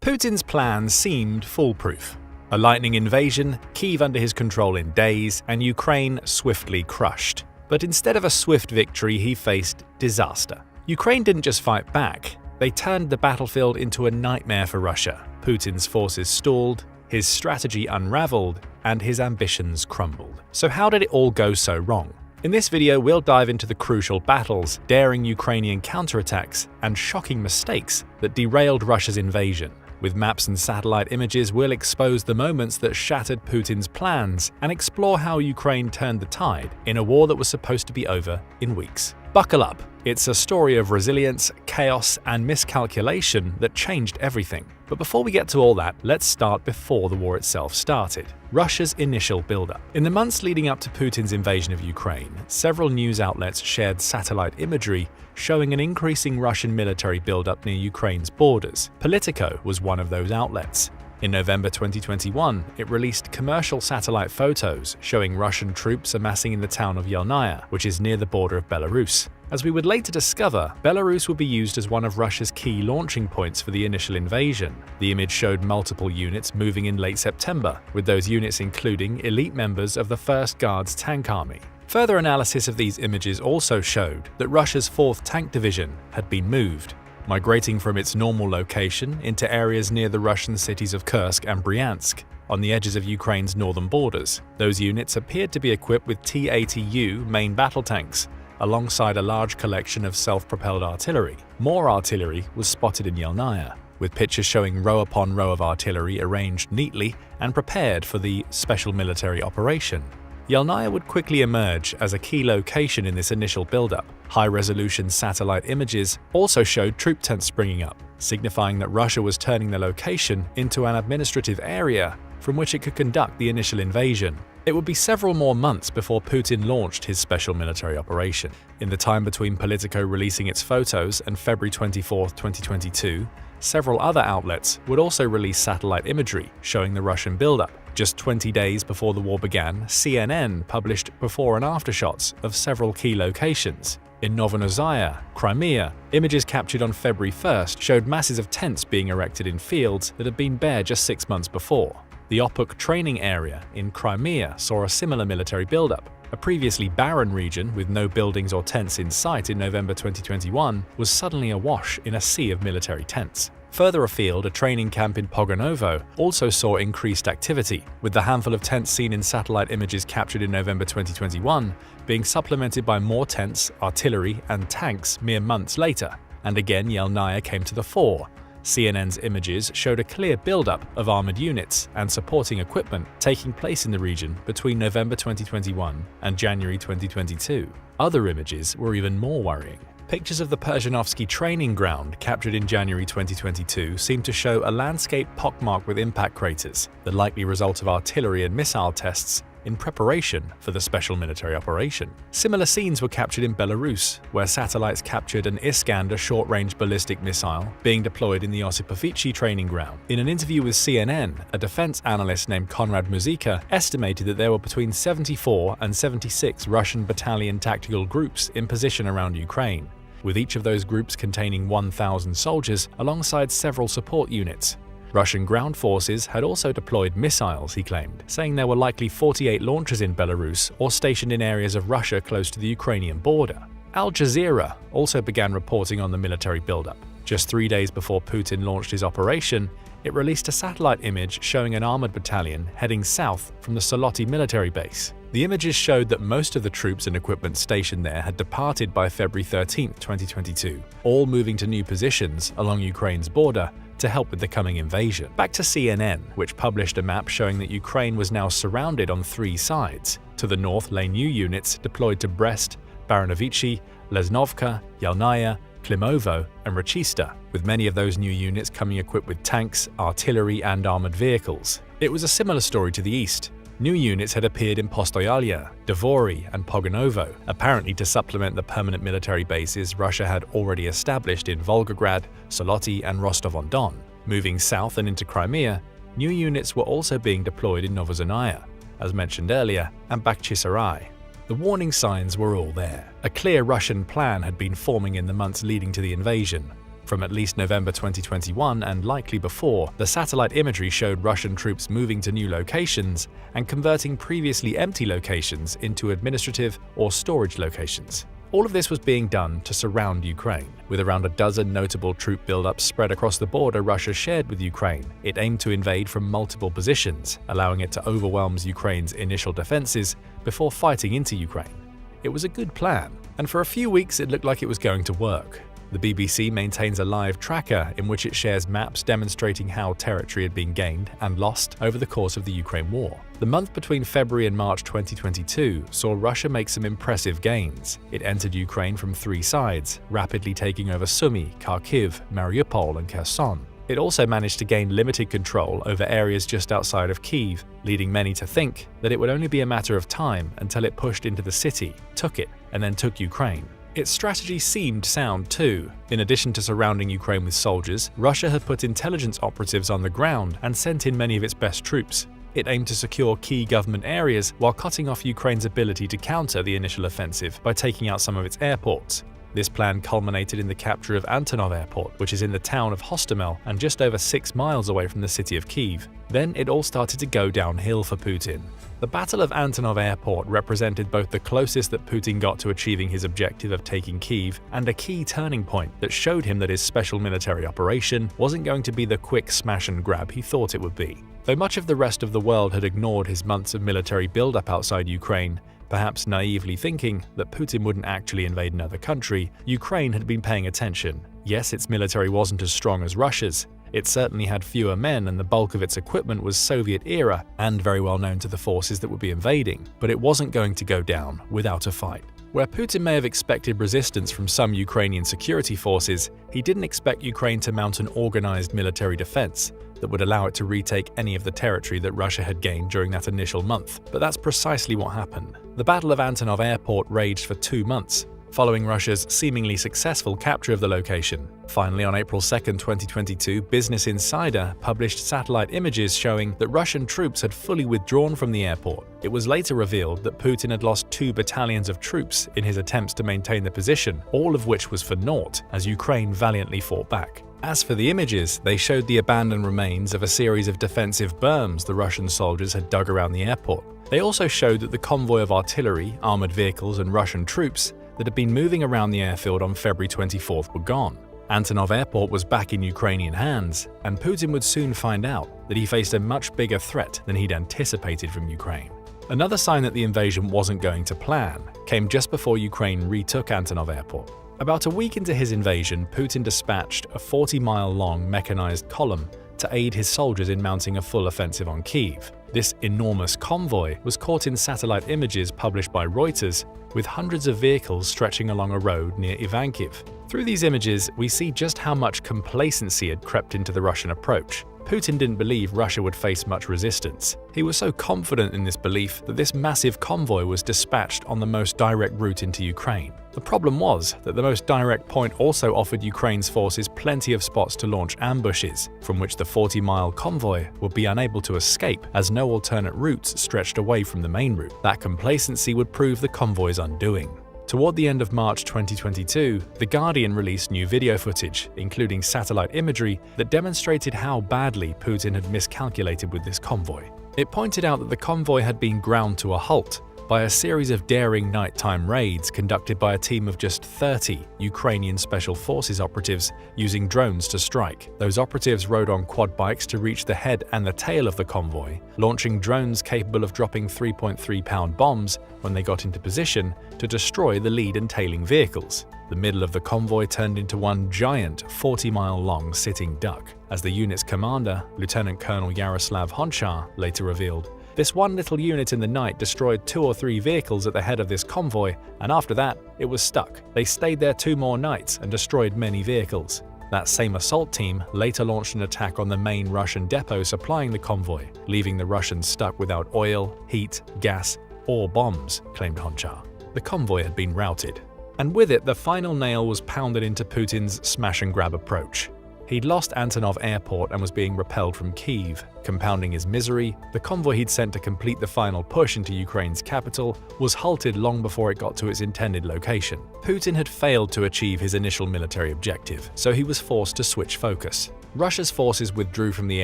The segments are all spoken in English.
Putin's plan seemed foolproof. A lightning invasion, Kyiv under his control in days, and Ukraine swiftly crushed. But instead of a swift victory, he faced disaster. Ukraine didn't just fight back, they turned the battlefield into a nightmare for Russia. Putin's forces stalled, his strategy unraveled, and his ambitions crumbled. So how did it all go so wrong? In this video, we'll dive into the crucial battles, daring Ukrainian counterattacks, and shocking mistakes that derailed Russia's invasion. With maps and satellite images, we'll expose the moments that shattered Putin's plans and explore how Ukraine turned the tide in a war that was supposed to be over in weeks. Buckle up. It's a story of resilience, chaos, and miscalculation that changed everything. But before we get to all that, let's start before the war itself started. Russia's initial buildup. In the months leading up to Putin's invasion of Ukraine, several news outlets shared satellite imagery showing an increasing Russian military buildup near Ukraine's borders. Politico was one of those outlets. In November 2021, it released commercial satellite photos showing Russian troops amassing in the town of Yelnaya, which is near the border of Belarus. As we would later discover, Belarus would be used as one of Russia's key launching points for the initial invasion. The image showed multiple units moving in late September, with those units including elite members of the 1st Guards Tank Army. Further analysis of these images also showed that Russia's 4th Tank Division had been moved, migrating from its normal location into areas near the Russian cities of Kursk and Bryansk, on the edges of Ukraine's northern borders. Those units appeared to be equipped with T-80U main battle tanks, alongside a large collection of self-propelled artillery. More artillery was spotted in Yelnaya, with pictures showing row upon row of artillery arranged neatly and prepared for the special military operation. Yelnaya would quickly emerge as a key location in this initial buildup. High-resolution satellite images also showed troop tents springing up, signifying that Russia was turning the location into an administrative area from which it could conduct the initial invasion. It would be several more months before Putin launched his special military operation. In the time between Politico releasing its photos and February 24, 2022, several other outlets would also release satellite imagery showing the Russian buildup. Just 20 days before the war began, CNN published before and after shots of several key locations. In Novorossiysk, Crimea, images captured on February 1st showed masses of tents being erected in fields that had been bare just 6 months before. The Opuk training area in Crimea saw a similar military buildup. A previously barren region with no buildings or tents in sight in November 2021 was suddenly awash in a sea of military tents. Further afield, a training camp in Pogonovo also saw increased activity, with the handful of tents seen in satellite images captured in November 2021 being supplemented by more tents, artillery, and tanks mere months later. And again, Yelnaya came to the fore. CNN's images showed a clear buildup of armored units and supporting equipment taking place in the region between November 2021 and January 2022. Other images were even more worrying. Pictures of the Perzhanovsky training ground captured in January 2022 seemed to show a landscape pockmarked with impact craters, the likely result of artillery and missile tests in preparation for the special military operation. Similar scenes were captured in Belarus, where satellites captured an Iskander short-range ballistic missile being deployed in the Osipovichi training ground. In an interview with CNN, a defense analyst named Konrad Muzika estimated that there were between 74 and 76 Russian battalion tactical groups in position around Ukraine, with each of those groups containing 1,000 soldiers alongside several support units. Russian ground forces had also deployed missiles, he claimed, saying there were likely 48 launchers in Belarus or stationed in areas of Russia close to the Ukrainian border. Al Jazeera also began reporting on the military buildup. Just 3 days before Putin launched his operation, it released a satellite image showing an armored battalion heading south from the Soloti military base. The images showed that most of the troops and equipment stationed there had departed by February 13, 2022, all moving to new positions along Ukraine's border to help with the coming invasion. Back to CNN, which published a map showing that Ukraine was now surrounded on 3 sides. To the north lay new units deployed to Brest, Baranovichi, Lesnovka, Yelnaya, Klimovo, and Rachista, with many of those new units coming equipped with tanks, artillery, and armored vehicles. It was a similar story to the east. New units had appeared in Postoyalia, Dvory, and Pogonovo, apparently to supplement the permanent military bases Russia had already established in Volgograd, Soloti, and Rostov-on-Don. Moving south and into Crimea, new units were also being deployed in Novorossiysk, as mentioned earlier, and Bakhchisarai. The warning signs were all there. A clear Russian plan had been forming in the months leading to the invasion. From at least November 2021 and likely before, the satellite imagery showed Russian troops moving to new locations and converting previously empty locations into administrative or storage locations. All of this was being done to surround Ukraine. With around a dozen notable troop buildups spread across the border Russia shared with Ukraine, it aimed to invade from multiple positions, allowing it to overwhelm Ukraine's initial defenses before fighting into Ukraine. It was a good plan, and for a few weeks it looked like it was going to work. The BBC maintains a live tracker in which it shares maps demonstrating how territory had been gained and lost over the course of the Ukraine war. The month between February and March 2022 saw Russia make some impressive gains. It entered Ukraine from three sides, rapidly taking over Sumy, Kharkiv, Mariupol and Kherson. It also managed to gain limited control over areas just outside of Kyiv, leading many to think that it would only be a matter of time until it pushed into the city, took it, and then took Ukraine. Its strategy seemed sound too. In addition to surrounding Ukraine with soldiers, Russia had put intelligence operatives on the ground and sent in many of its best troops. It aimed to secure key government areas while cutting off Ukraine's ability to counter the initial offensive by taking out some of its airports. This plan culminated in the capture of Antonov Airport, which is in the town of Hostomel and just over 6 miles away from the city of Kyiv. Then it all started to go downhill for Putin. The Battle of Antonov Airport represented both the closest that Putin got to achieving his objective of taking Kyiv and a key turning point that showed him that his special military operation wasn't going to be the quick smash and grab he thought it would be. Though much of the rest of the world had ignored his months of military buildup outside Ukraine, perhaps naively thinking that Putin wouldn't actually invade another country, Ukraine had been paying attention. Yes, its military wasn't as strong as Russia's. It certainly had fewer men and the bulk of its equipment was Soviet-era and very well known to the forces that would be invading, but it wasn't going to go down without a fight. Where Putin may have expected resistance from some Ukrainian security forces, he didn't expect Ukraine to mount an organized military defense that would allow it to retake any of the territory that Russia had gained during that initial month. But that's precisely what happened. The Battle of Antonov Airport raged for 2 months, following Russia's seemingly successful capture of the location. Finally, on April 2, 2022, Business Insider published satellite images showing that Russian troops had fully withdrawn from the airport. It was later revealed that Putin had lost 2 battalions of troops in his attempts to maintain the position, all of which was for naught, as Ukraine valiantly fought back. As for the images, they showed the abandoned remains of a series of defensive berms the Russian soldiers had dug around the airport. They also showed that the convoy of artillery, armored vehicles and Russian troops that had been moving around the airfield on February 24th were gone. Antonov Airport was back in Ukrainian hands, and Putin would soon find out that he faced a much bigger threat than he'd anticipated from Ukraine. Another sign that the invasion wasn't going to plan came just before Ukraine retook Antonov Airport. About a week into his invasion, Putin dispatched a 40-mile-long mechanized column to aid his soldiers in mounting a full offensive on Kyiv. This enormous convoy was caught in satellite images published by Reuters, with hundreds of vehicles stretching along a road near Ivankiv. Through these images, we see just how much complacency had crept into the Russian approach. Putin didn't believe Russia would face much resistance. He was so confident in this belief that this massive convoy was dispatched on the most direct route into Ukraine. The problem was that the most direct point also offered Ukraine's forces plenty of spots to launch ambushes, from which the 40-mile convoy would be unable to escape as no alternate routes stretched away from the main route. That complacency would prove the convoy's undoing. Toward the end of March 2022, The Guardian released new video footage, including satellite imagery, that demonstrated how badly Putin had miscalculated with this convoy. It pointed out that the convoy had been ground to a halt by a series of daring nighttime raids conducted by a team of just 30 Ukrainian Special Forces operatives using drones to strike. Those operatives rode on quad bikes to reach the head and the tail of the convoy, launching drones capable of dropping 3.3-pound bombs when they got into position to destroy the lead and tailing vehicles. The middle of the convoy turned into one giant 40-mile-long sitting duck, as the unit's commander, Lieutenant Colonel Yaroslav Honchar, later revealed. This one little unit in the night destroyed 2 or 3 vehicles at the head of this convoy, and after that, it was stuck. They stayed there 2 more nights and destroyed many vehicles. That same assault team later launched an attack on the main Russian depot supplying the convoy, leaving the Russians stuck without oil, heat, gas, or bombs, claimed Honchar. The convoy had been routed. And with it, the final nail was pounded into Putin's smash-and-grab approach. He'd lost Antonov Airport and was being repelled from Kyiv. Compounding his misery, the convoy he'd sent to complete the final push into Ukraine's capital was halted long before it got to its intended location. Putin had failed to achieve his initial military objective, so he was forced to switch focus. Russia's forces withdrew from the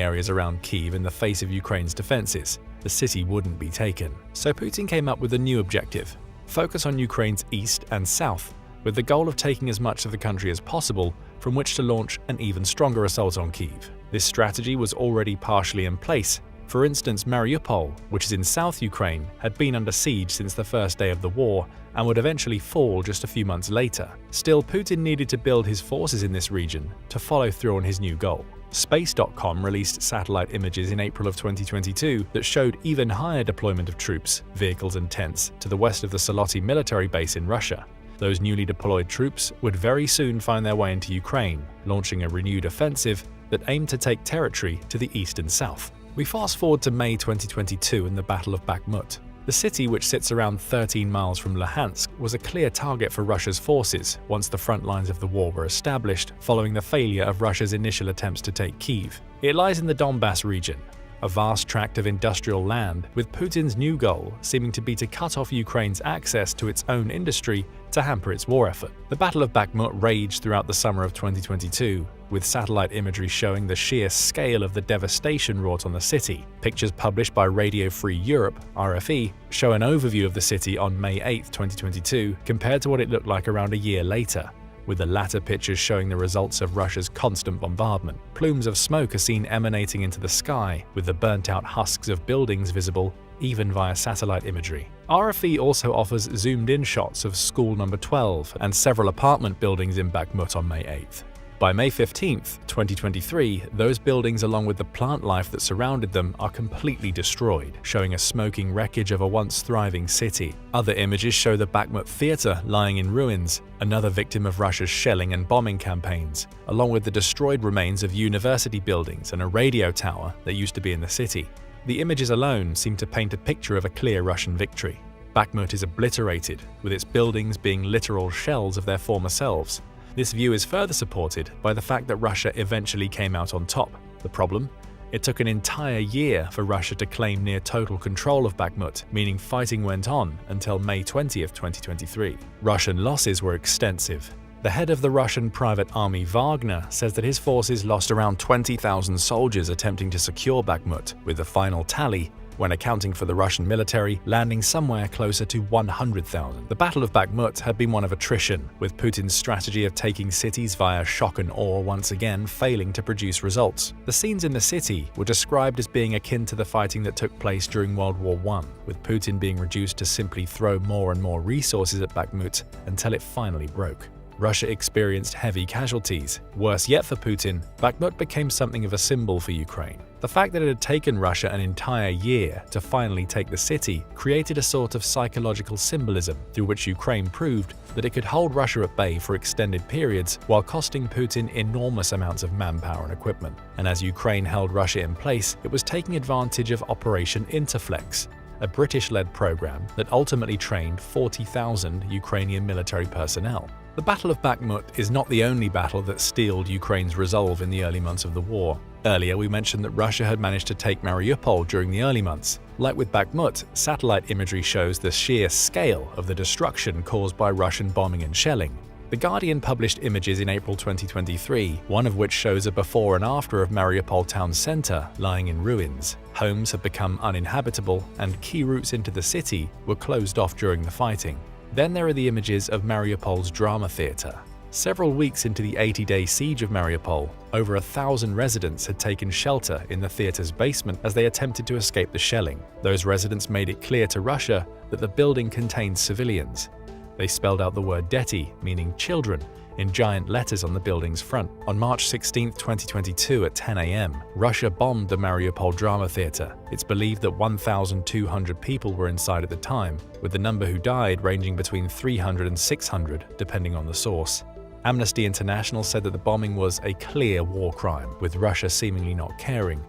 areas around Kyiv in the face of Ukraine's defenses. The city wouldn't be taken. So Putin came up with a new objective: focus on Ukraine's east and south, with the goal of taking as much of the country as possible from which to launch an even stronger assault on Kyiv. This strategy was already partially in place. For instance, Mariupol, which is in South Ukraine, had been under siege since the first day of the war and would eventually fall just a few months later. Still, Putin needed to build his forces in this region to follow through on his new goal. Space.com released satellite images in April of 2022 that showed even higher deployment of troops, vehicles and tents to the west of the Saloty military base in Russia. Those newly deployed troops would very soon find their way into Ukraine, launching a renewed offensive that aimed to take territory to the east and south. We fast forward to May 2022 and the Battle of Bakhmut. The city, which sits around 13 miles from Luhansk, was a clear target for Russia's forces once the front lines of the war were established following the failure of Russia's initial attempts to take Kyiv. It lies in the Donbass region, a vast tract of industrial land, with Putin's new goal seeming to be to cut off Ukraine's access to its own industry to hamper its war effort. The Battle of Bakhmut raged throughout the summer of 2022, with satellite imagery showing the sheer scale of the devastation wrought on the city. Pictures published by Radio Free Europe (RFE) show an overview of the city on May 8, 2022, compared to what it looked like around a year later, with the latter pictures showing the results of Russia's constant bombardment. Plumes of smoke are seen emanating into the sky, with the burnt-out husks of buildings visible even via satellite imagery. RFE also offers zoomed-in shots of School Number 12 and several apartment buildings in Bakhmut on May 8th. By May 15, 2023, those buildings along with the plant life that surrounded them are completely destroyed, showing a smoking wreckage of a once thriving city. Other images show the Bakhmut theater lying in ruins, another victim of Russia's shelling and bombing campaigns, along with the destroyed remains of university buildings and a radio tower that used to be in the city. The images alone seem to paint a picture of a clear Russian victory. Bakhmut is obliterated, with its buildings being literal shells of their former selves. This view is further supported by the fact that Russia eventually came out on top. The problem? It took an entire year for Russia to claim near total control of Bakhmut, meaning fighting went on until May 20, 2023. Russian losses were extensive. The head of the Russian private army Wagner says that his forces lost around 20,000 soldiers attempting to secure Bakhmut, with the final tally, when accounting for the Russian military, landing somewhere closer to 100,000. The Battle of Bakhmut had been one of attrition, with Putin's strategy of taking cities via shock and awe once again failing to produce results. The scenes in the city were described as being akin to the fighting that took place during World War I, with Putin being reduced to simply throw more and more resources at Bakhmut until it finally broke. Russia experienced heavy casualties. Worse yet for Putin, Bakhmut became something of a symbol for Ukraine. The fact that it had taken Russia an entire year to finally take the city created a sort of psychological symbolism through which Ukraine proved that it could hold Russia at bay for extended periods while costing Putin enormous amounts of manpower and equipment. And as Ukraine held Russia in place, it was taking advantage of Operation Interflex, a British-led program that ultimately trained 40,000 Ukrainian military personnel. The Battle of Bakhmut is not the only battle that steeled Ukraine's resolve in the early months of the war. Earlier, we mentioned that Russia had managed to take Mariupol during the early months. Like with Bakhmut, satellite imagery shows the sheer scale of the destruction caused by Russian bombing and shelling. The Guardian published images in April 2023, one of which shows a before and after of Mariupol town center lying in ruins. Homes had become uninhabitable, and key routes into the city were closed off during the fighting. Then there are the images of Mariupol's drama theater. Several weeks into the 80-day siege of Mariupol, over 1,000 residents had taken shelter in the theater's basement as they attempted to escape the shelling. Those residents made it clear to Russia that the building contained civilians. They spelled out the word "deti," meaning children, in giant letters on the building's front. On March 16, 2022 at 10 a.m., Russia bombed the Mariupol Drama Theater. It's believed that 1,200 people were inside at the time, with the number who died ranging between 300 and 600, depending on the source. Amnesty International said that the bombing was a clear war crime, with Russia seemingly not caring.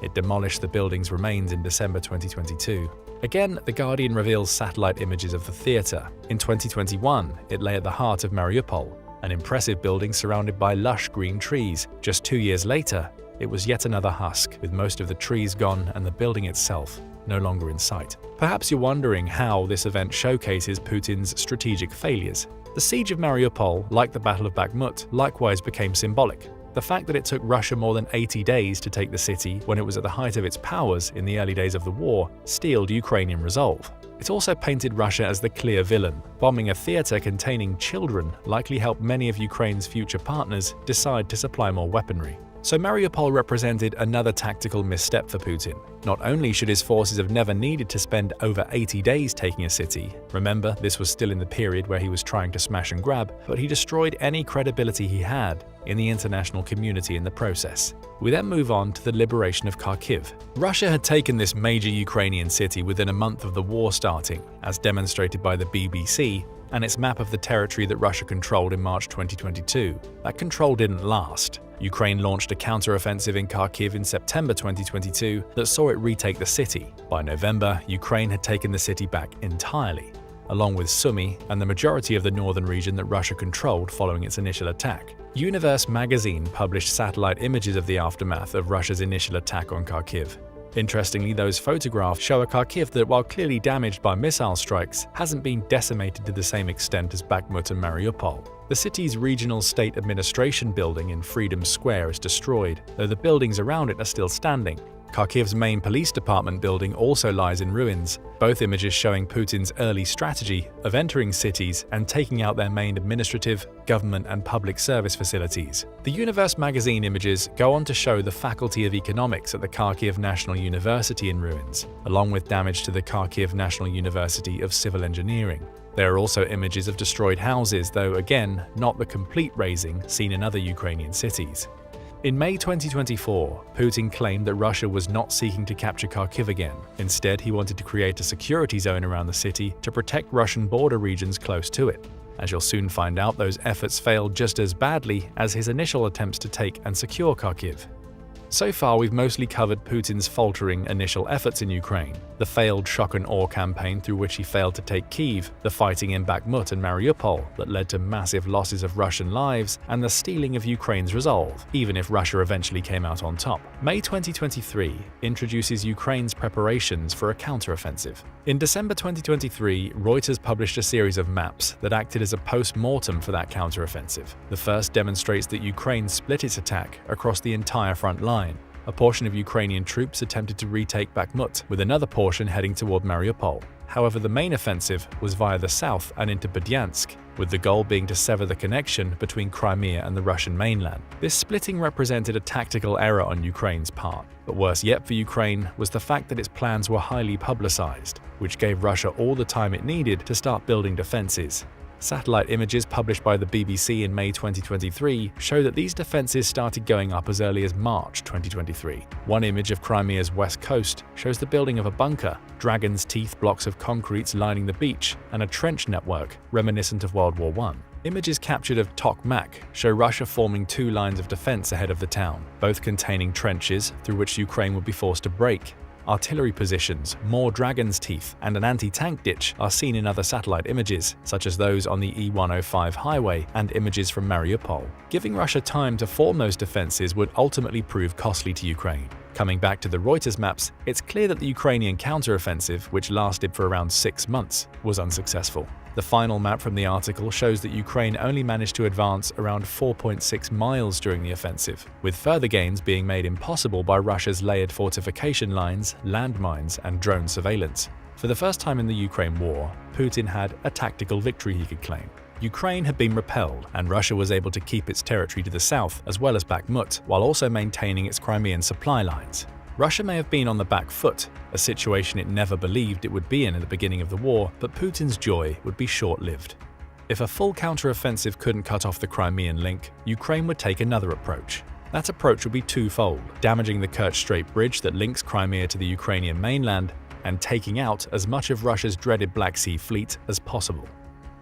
It demolished the building's remains in December 2022. Again, The Guardian reveals satellite images of the theater. In 2021, it lay at the heart of Mariupol, an impressive building surrounded by lush green trees. Just 2 years later, it was yet another husk, with most of the trees gone and the building itself no longer in sight. Perhaps you're wondering how this event showcases Putin's strategic failures. The siege of Mariupol, like the Battle of Bakhmut, likewise became symbolic. The fact that it took Russia more than 80 days to take the city when it was at the height of its powers in the early days of the war steeled Ukrainian resolve. It also painted Russia as the clear villain. Bombing a theater containing children likely helped many of Ukraine's future partners decide to supply more weaponry. So Mariupol represented another tactical misstep for Putin. Not only should his forces have never needed to spend over 80 days taking a city, remember this was still in the period where he was trying to smash and grab, but he destroyed any credibility he had in the international community in the process. We then move on to the liberation of Kharkiv. Russia had taken this major Ukrainian city within a month of the war starting, as demonstrated by the BBC and its map of the territory that Russia controlled in March 2022. That control didn't last. Ukraine launched a counter-offensive in Kharkiv in September 2022 that saw it retake the city. By November, Ukraine had taken the city back entirely, along with Sumy and the majority of the northern region that Russia controlled following its initial attack. Universe magazine published satellite images of the aftermath of Russia's initial attack on Kharkiv. Interestingly, those photographs show a Kharkiv that, while clearly damaged by missile strikes, hasn't been decimated to the same extent as Bakhmut and Mariupol. The city's regional state administration building in Freedom Square is destroyed, though the buildings around it are still standing. Kharkiv's main police department building also lies in ruins, both images showing Putin's early strategy of entering cities and taking out their main administrative, government and public service facilities. The Universe magazine images go on to show the Faculty of Economics at the Kharkiv National University in ruins, along with damage to the Kharkiv National University of Civil Engineering. There are also images of destroyed houses, though again, not the complete razing seen in other Ukrainian cities. In May 2024, Putin claimed that Russia was not seeking to capture Kharkiv again. Instead, he wanted to create a security zone around the city to protect Russian border regions close to it. As you'll soon find out, those efforts failed just as badly as his initial attempts to take and secure Kharkiv. So far, we've mostly covered Putin's faltering initial efforts in Ukraine, the failed shock and awe campaign through which he failed to take Kyiv, the fighting in Bakhmut and Mariupol that led to massive losses of Russian lives, and the steeling of Ukraine's resolve, even if Russia eventually came out on top. May 2023 introduces Ukraine's preparations for a counteroffensive. In December 2023, Reuters published a series of maps that acted as a post-mortem for that counteroffensive. The first demonstrates that Ukraine split its attack across the entire front line. A portion of Ukrainian troops attempted to retake Bakhmut, with another portion heading toward Mariupol. However, the main offensive was via the south and into Berdyansk, with the goal being to sever the connection between Crimea and the Russian mainland. This splitting represented a tactical error on Ukraine's part, but worse yet for Ukraine was the fact that its plans were highly publicized, which gave Russia all the time it needed to start building defenses. Satellite images published by the BBC in May 2023 show that these defenses started going up as early as March 2023. One image of Crimea's west coast shows the building of a bunker, dragon's teeth blocks of concrete lining the beach, and a trench network reminiscent of World War I. Images captured of Tokmak show Russia forming two lines of defense ahead of the town, both containing trenches through which Ukraine would be forced to break. Artillery positions, more dragon's teeth, and an anti-tank ditch are seen in other satellite images, such as those on the E105 highway and images from Mariupol. Giving Russia time to form those defenses would ultimately prove costly to Ukraine. Coming back to the Reuters maps, it's clear that the Ukrainian counteroffensive, which lasted for around 6 months, was unsuccessful. The final map from the article shows that Ukraine only managed to advance around 4.6 miles during the offensive, with further gains being made impossible by Russia's layered fortification lines, landmines, and drone surveillance. For the first time in the Ukraine war, Putin had a tactical victory he could claim. Ukraine had been repelled, and Russia was able to keep its territory to the south as well as Bakhmut, while also maintaining its Crimean supply lines. Russia may have been on the back foot, a situation it never believed it would be in at the beginning of the war, but Putin's joy would be short-lived. If a full counteroffensive couldn't cut off the Crimean link, Ukraine would take another approach. That approach would be twofold, damaging the Kerch Strait bridge that links Crimea to the Ukrainian mainland and taking out as much of Russia's dreaded Black Sea fleet as possible.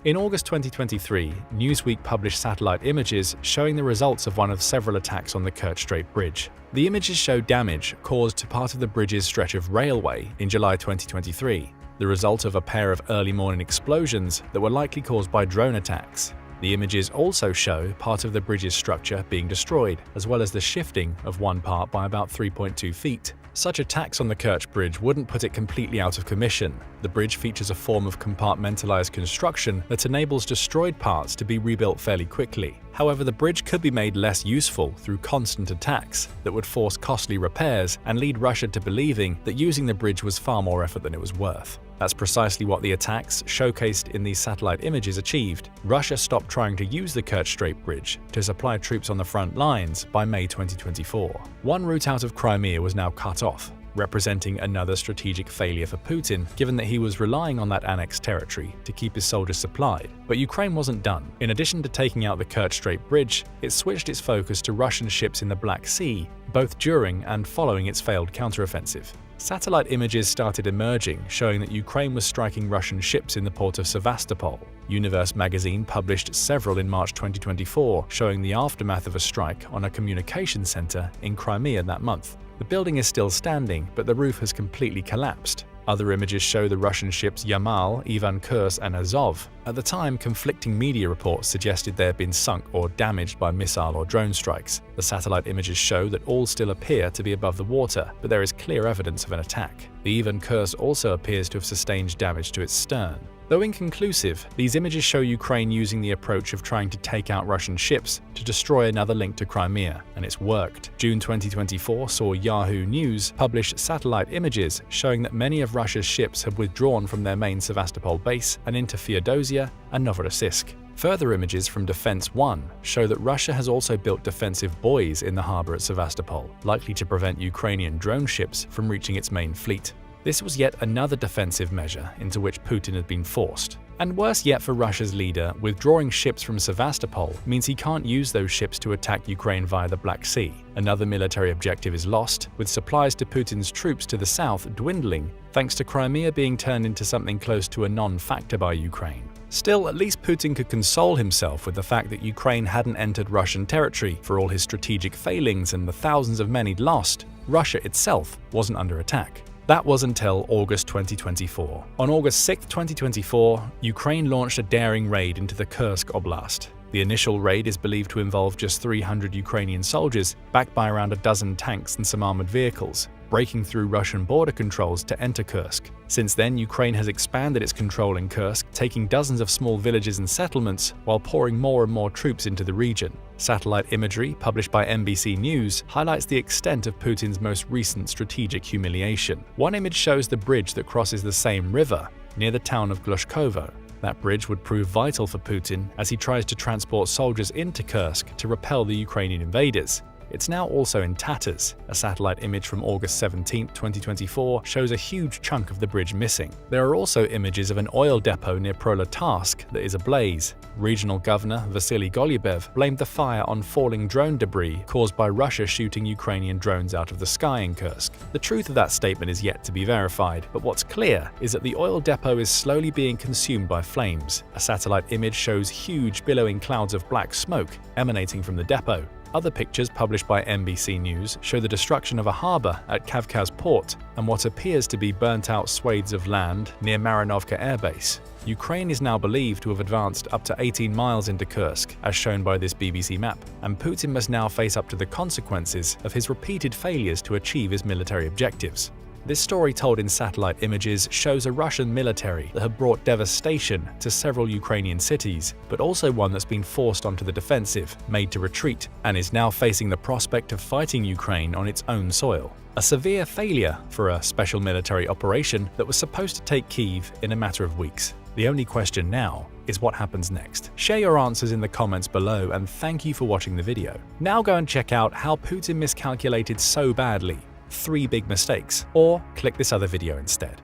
In August 2023, Newsweek published satellite images showing the results of one of several attacks on the Kerch Strait bridge. The images show damage caused to part of the bridge's stretch of railway in July 2023, the result of a pair of early morning explosions that were likely caused by drone attacks. The images also show part of the bridge's structure being destroyed, as well as the shifting of one part by about 3.2 feet. Such attacks on the Kerch Bridge wouldn't put it completely out of commission. The bridge features a form of compartmentalized construction that enables destroyed parts to be rebuilt fairly quickly. However, the bridge could be made less useful through constant attacks that would force costly repairs and lead Russia to believing that using the bridge was far more effort than it was worth. That's precisely what the attacks showcased in these satellite images achieved. Russia stopped trying to use the Kerch Strait Bridge to supply troops on the front lines by May 2024. One route out of Crimea was now cut off, representing another strategic failure for Putin, given that he was relying on that annexed territory to keep his soldiers supplied. But Ukraine wasn't done. In addition to taking out the Kerch Strait Bridge, it switched its focus to Russian ships in the Black Sea, both during and following its failed counteroffensive. Satellite images started emerging, showing that Ukraine was striking Russian ships in the port of Sevastopol. Universe magazine published several in March 2024, showing the aftermath of a strike on a communication center in Crimea that month. The building is still standing, but the roof has completely collapsed. Other images show the Russian ships Yamal, Ivan Kurs, and Azov. At the time, conflicting media reports suggested they had been sunk or damaged by missile or drone strikes. The satellite images show that all still appear to be above the water, but there is clear evidence of an attack. The Ivan Kurs also appears to have sustained damage to its stern. Though inconclusive, these images show Ukraine using the approach of trying to take out Russian ships to destroy another link to Crimea, and it's worked. June 2024 saw Yahoo News publish satellite images showing that many of Russia's ships had withdrawn from their main Sevastopol base and into Feodosia and Novorossiysk. Further images from Defense One show that Russia has also built defensive buoys in the harbor at Sevastopol, likely to prevent Ukrainian drone ships from reaching its main fleet. This was yet another defensive measure into which Putin had been forced. And worse yet for Russia's leader, withdrawing ships from Sevastopol means he can't use those ships to attack Ukraine via the Black Sea. Another military objective is lost, with supplies to Putin's troops to the south dwindling, thanks to Crimea being turned into something close to a non-factor by Ukraine. Still, at least Putin could console himself with the fact that Ukraine hadn't entered Russian territory. For all his strategic failings and the thousands of men he'd lost, Russia itself wasn't under attack. That was until August 2024. On August 6, 2024, Ukraine launched a daring raid into the Kursk Oblast. The initial raid is believed to involve just 300 Ukrainian soldiers, backed by around a dozen tanks and some armored vehicles, breaking through Russian border controls to enter Kursk. Since then, Ukraine has expanded its control in Kursk, taking dozens of small villages and settlements while pouring more and more troops into the region. Satellite imagery published by NBC News highlights the extent of Putin's most recent strategic humiliation. One image shows the bridge that crosses the same river near the town of Glushkovo. That bridge would prove vital for Putin as he tries to transport soldiers into Kursk to repel the Ukrainian invaders. It's now also in tatters. A satellite image from August 17, 2024 shows a huge chunk of the bridge missing. There are also images of an oil depot near Prolatarsk that is ablaze. Regional Governor Vasily Golubov blamed the fire on falling drone debris caused by Russia shooting Ukrainian drones out of the sky in Kursk. The truth of that statement is yet to be verified, but what's clear is that the oil depot is slowly being consumed by flames. A satellite image shows huge billowing clouds of black smoke emanating from the depot. Other pictures published by NBC News show the destruction of a harbor at Kavkaz port and what appears to be burnt-out swathes of land near Marinovka Air Base. Ukraine is now believed to have advanced up to 18 miles into Kursk, as shown by this BBC map, and Putin must now face up to the consequences of his repeated failures to achieve his military objectives. This story told in satellite images shows a Russian military that had brought devastation to several Ukrainian cities, but also one that's been forced onto the defensive, made to retreat, and is now facing the prospect of fighting Ukraine on its own soil. A severe failure for a special military operation that was supposed to take Kyiv in a matter of weeks. The only question now is what happens next. Share your answers in the comments below, and thank you for watching the video. Now go and check out how Putin miscalculated so badly. 3 big mistakes, or click this other video instead.